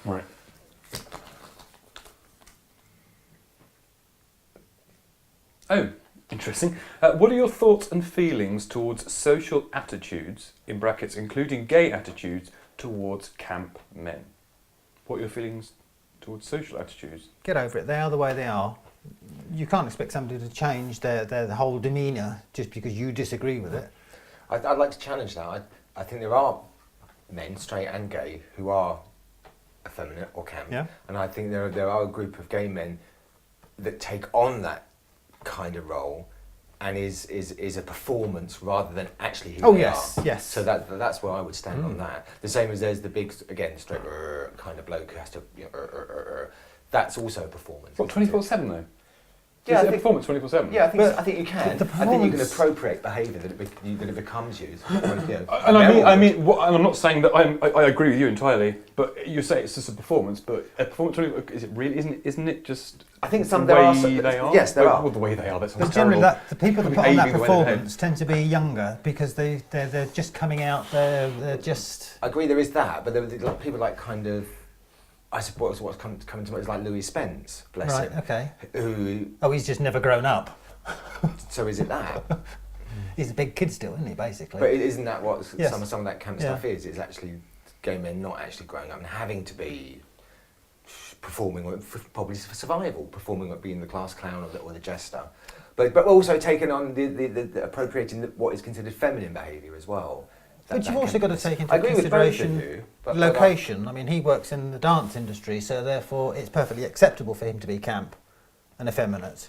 Right. Oh, interesting. What are your thoughts and feelings towards social attitudes, in brackets, including gay attitudes, towards camp men? What are your feelings towards social attitudes? Get over it. They are the way they are. You can't expect somebody to change their whole demeanour just because you disagree with it. I'd like to challenge that. I think there are men, straight and gay, who are effeminate or camp. Yeah. And I think there are a group of gay men that take on that kind of role and is a performance rather than actually who they are. Yes. So that's where I would stand on that. The same as there's the big, again, straight kind of bloke who has to... that's also a performance. What, 24/7 though? Yeah, Is it a performance 24/7? Yeah, I think you can. I think you can appropriate behaviour that it becomes you. And I mean, and I'm not saying that I agree with you entirely, but you say it's just a performance. But a performance, is it really? Isn't it just? I think the way they are. Yes, there are. Well, the way they are. That sounds But generally, terrible. the people that put on that Behaving the way they performance tend to be younger because they're just coming out. They're just. I agree, there is that, but there are like people like kind of. I suppose what's coming to mind is like Louis Spence, bless him. Right. Okay. Who? Oh, he's just never grown up. So is it that? He's a big kid still, isn't he? Basically. But isn't that what Yes. some of that camp stuff is? It's actually gay men not actually growing up and having to be performing, probably for survival, performing at being the class clown or the jester, but also taking on the appropriating what is considered feminine behaviour as well. But you've also got to take into I agree with both of consideration you, but location. I mean, he works in the dance industry, so therefore it's perfectly acceptable for him to be camp and effeminate.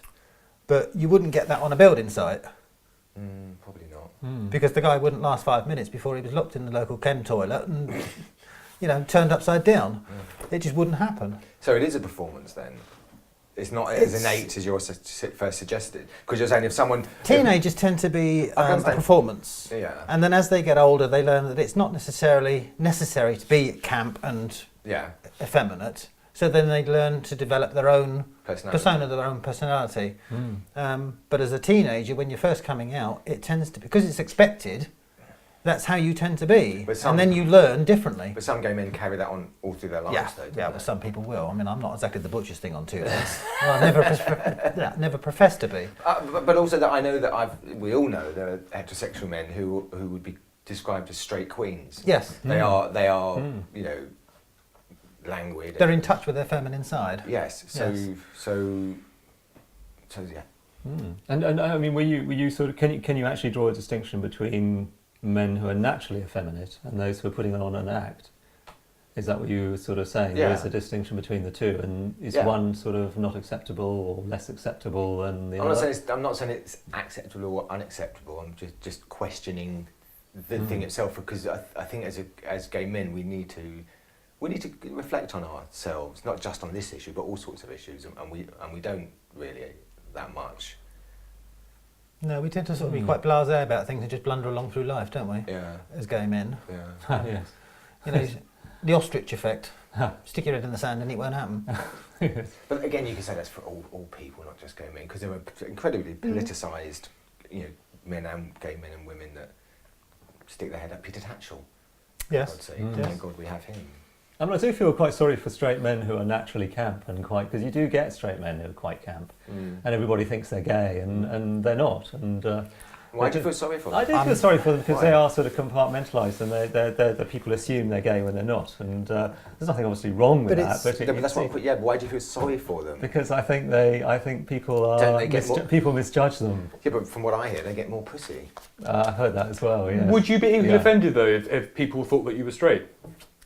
But you wouldn't get that on a building site. Probably not. Because the guy wouldn't last 5 minutes before he was locked in the local chem toilet and, turned upside down. It just wouldn't happen. So it is a performance then. It's not as innate as you first suggested. Because you're saying if someone... Teenagers tend to be a performance. Yeah. And then as they get older, they learn that it's not necessarily necessary to be camp and effeminate. So then they learn to develop their own persona, their own personality. But as a teenager, when you're first coming out, it tends to... Because it's expected, that's how you tend to be. And then you learn differently. But some gay men carry that on all through their lives, though. Yeah, well, some people will. I mean, I'm not exactly the butcher's thing on 2 days. Well, I never professed to be. But also that I know that we all know there are heterosexual men who would be described as straight queens. Yes. They are languid. They're in touch with their feminine side. Yes. So yeah. And I mean, were you sort of can you actually draw a distinction between men who are naturally effeminate and those who are putting on an act? Is that what you were sort of saying? Yeah. There is a distinction between the two, and is one sort of not acceptable or less acceptable than the other? I'm not saying it's acceptable or unacceptable. I'm just questioning the thing itself, because I think as gay men we need to reflect on ourselves, not just on this issue but all sorts of issues, and we don't really that much. No, we tend to sort of be quite blasé about things and just blunder along through life, don't we? Yeah. As gay men. Yeah. Yes. The ostrich effect. Stick your head in the sand and it won't happen. But again, you can say that's for all people, not just gay men, because there are incredibly politicised, men and gay men and women that stick their head up. Peter Tatchell. Yes. I'd say. Thank God we have him. I do feel quite sorry for straight men who are naturally camp and quite, because you do get straight men who are quite camp, and everybody thinks they're gay, and they're not. And why do you feel sorry for them? I do feel sorry for them because they are sort of compartmentalised, and the people assume they're gay when they're not. And there's nothing obviously wrong with that. But that's what. Yeah. But why do you feel sorry for them? Because I think people misjudge them. Yeah, but from what I hear, they get more pussy. I've heard that as well. Yeah. Would you be easily offended though if people thought that you were straight?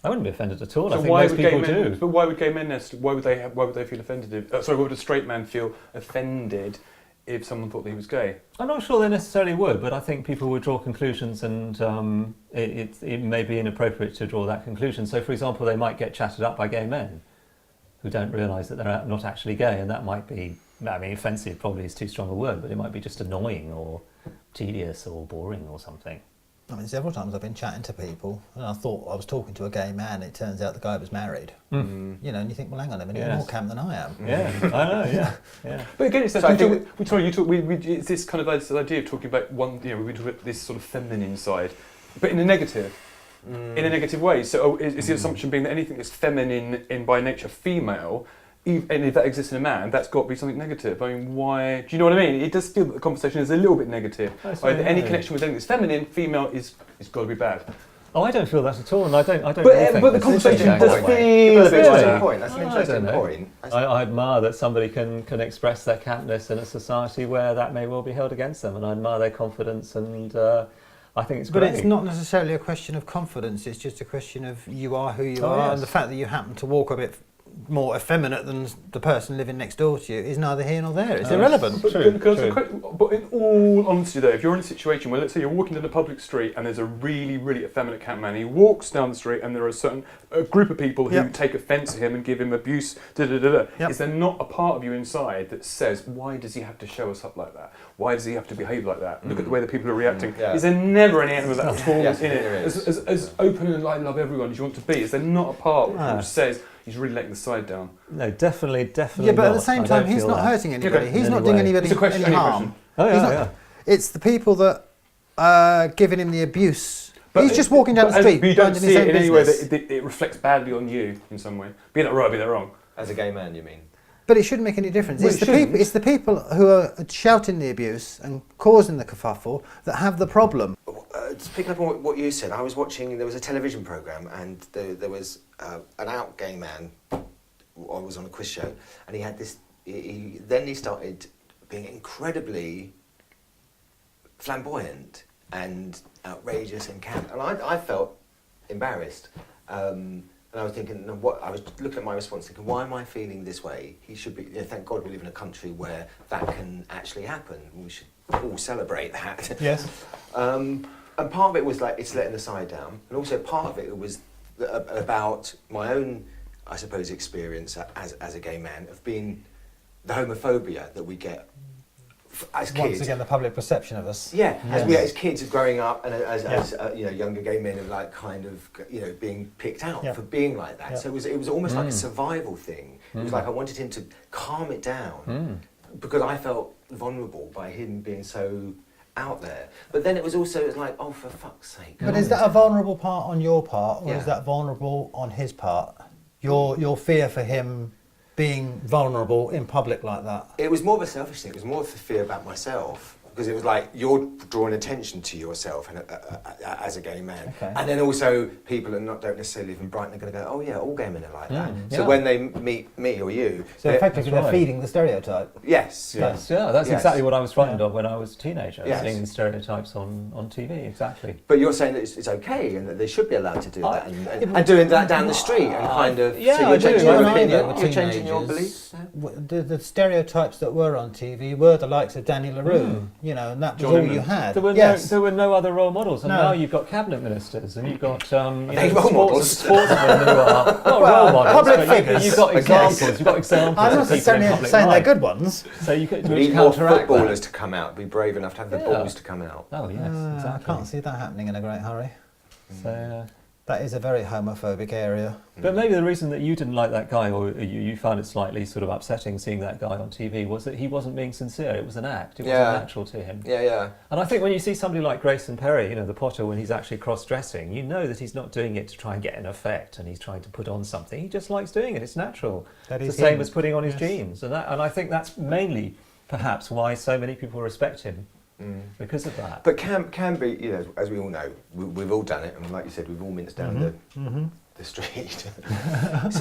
I wouldn't be offended at all. So I think why most would people gay men do. But why would gay men? Why would they feel offended? Why would a straight man feel offended if someone thought that he was gay? I'm not sure they necessarily would, but I think people would draw conclusions, and it may be inappropriate to draw that conclusion. So, for example, they might get chatted up by gay men who don't realise that they're not actually gay, and that might be, offensive probably is too strong a word, but it might be just annoying or tedious or boring or something. I mean, several times I've been chatting to people and I thought I was talking to a gay man. It turns out the guy was married. And you think, well, hang on a minute, you're more camp than I am. Yeah, I know. Yeah. But again, it's it's this kind of this idea of talking about we talk about this sort of feminine side, but in a negative. in a negative way. So is the assumption being that anything that's feminine in by nature female, and if that exists in a man, that's got to be something negative? I mean, why? Do you know what I mean? It does feel that the conversation is a little bit negative. Any connection with anything that's feminine, female is got to be bad. Oh, I don't feel that at all, and I don't. But the conversation does feel a bit like That's an interesting point. I admire that somebody can express their campness in a society where that may well be held against them, and I admire their confidence, and I think it's great. But it's not necessarily a question of confidence. It's just a question of you are who you are, and the fact that you happen to walk a bit more effeminate than the person living next door to you is neither here nor there. It's irrelevant. But in all honesty though, if you're in a situation where, let's say you're walking down a public street and there's a really, really effeminate camp man, he walks down the street and there are a group of people who take offence at him and give him abuse, is there not a part of you inside that says, why does he have to show us up like that? Why does he have to behave like that? Look at the way that people are reacting. Is there never any element of that at all in it? As open and like love everyone as you want to be, is there not a part which says, he's really letting the side down? No, definitely. Yeah, but at the same time, he's not hurting anybody. He's not doing anybody any harm. It's the people that are giving him the abuse. He's just walking down the street. But you don't see it in any way that it reflects badly on you in some way. Be that right, be that wrong. As a gay man, you mean? But it shouldn't make any difference. Well, it's the people who are shouting the abuse and causing the kerfuffle that have the problem. To pick up on what you said, I was watching, there was a television programme and there was an out gay man, I was on a quiz show, and he had this, then he started being incredibly flamboyant and outrageous and camp, and I felt embarrassed. And I was thinking, I was looking at my response thinking, why am I feeling this way? He should be, thank God we live in a country where that can actually happen. We should all celebrate that. Yes. And part of it was like, it's letting the side down. And also part of it was about my own, I suppose, experience as a gay man of being the homophobia that we get as kids. Once again, the public perception of us. Yeah, as kids growing up and as younger gay men of like kind of being picked out for being like that. So it was almost like a survival thing. It was like I wanted him to calm it down because I felt vulnerable by him being so out there. But then it was like, oh, for fuck's sake. But is that a vulnerable part on your part, or is that vulnerable on his part? Your fear for him being vulnerable in public like that? It was more of a selfish thing. It was more of a fear about myself. Because it was like, you're drawing attention to yourself and, as a gay man. Okay. And then also, people that don't necessarily live in Brighton are going to go, oh yeah, all gay men are like that. So when they meet me or you... So effectively they're feeding the stereotype. Yes. That's exactly what I was frightened of when I was a teenager, seeing the stereotypes on TV, exactly. But you're saying that it's okay and that they they should be allowed to do that and doing that down the street and kind of... Yeah, so you're changing your opinion, you're changing your beliefs? The stereotypes that were on TV were the likes of Danny LaRue. And that was all you had. There were no other role models, and now you've got cabinet ministers, and you've got sportsmen who are not role models, public figures. You've got examples. You've got examples. I'm not necessarily saying they're good ones. So you need more footballers to come out. Be brave enough to have the balls to come out. Oh yes, exactly. I can't see that happening in a great hurry. So. That is a very homophobic area. But maybe the reason that you didn't like that guy, or you found it slightly sort of upsetting seeing that guy on TV, was that he wasn't being sincere. It was an act. It wasn't natural to him. Yeah. And I think when you see somebody like Grayson Perry, the Potter, when he's actually cross-dressing, you know that he's not doing it to try and get an effect, and he's trying to put on something. He just likes doing it. It's natural. It's the same as putting on his jeans. And I think that's mainly, perhaps, why so many people respect him. Because of that. But can be, as we all know, we've all done it, and like you said, we've all minced down the street.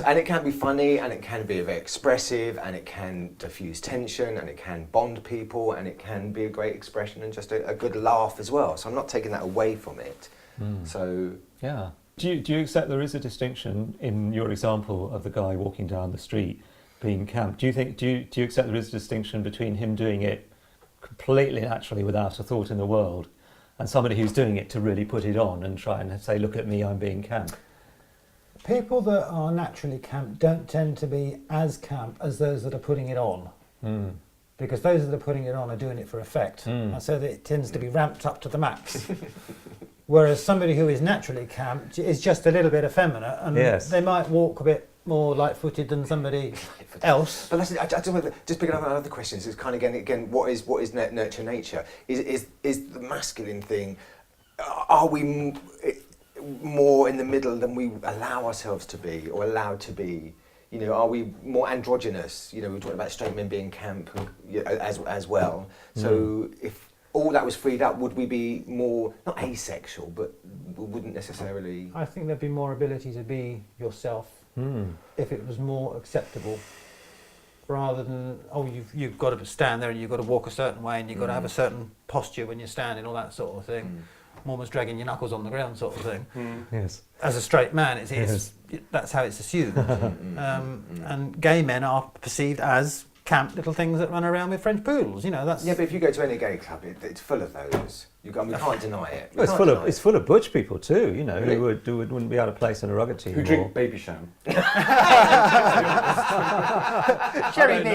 And it can be funny, and it can be very expressive, and it can diffuse tension, and it can bond people, and it can be a great expression and just a good laugh as well. So I'm not taking that away from it. So yeah. Do you accept there is a distinction in your example of the guy walking down the street being camp? Do you accept there is a distinction between him doing it completely naturally without a thought in the world, and somebody who's doing it to really put it on and try and say, look at me, I'm being camp? People that are naturally camp don't tend to be as camp as those that are putting it on. Because those that are putting it on are doing it for effect, and so that it tends to be ramped up to the max. Whereas somebody who is naturally camp is just a little bit effeminate, and they might walk a bit more light-footed than somebody else. But listen, I just want to just picking up on other questions. It's kind of again, what is nurture nature? Is the masculine thing? Are we? more in the middle than we allow ourselves to be or allowed to be? You know, are we more androgynous? You know, we talked about straight men being camp as well. So if all that was freed up, would we be more, not asexual, but we wouldn't necessarily... I think there'd be more ability to be yourself if it was more acceptable, rather than, oh, you've got to stand there and you've got to walk a certain way and you've got to have a certain posture when you're standing, all that sort of thing. Almost dragging your knuckles on the ground sort of thing. Yes. As a straight man, that's how it's assumed. And gay men are perceived as camp little things that run around with French poodles. You know, that's... Yeah, but if you go to any gay club, it's full of those. We can't deny it. Well, it's full of butch people too. You know, really? who wouldn't be out of place in a rugger team. Who drink baby sham? Cherry me.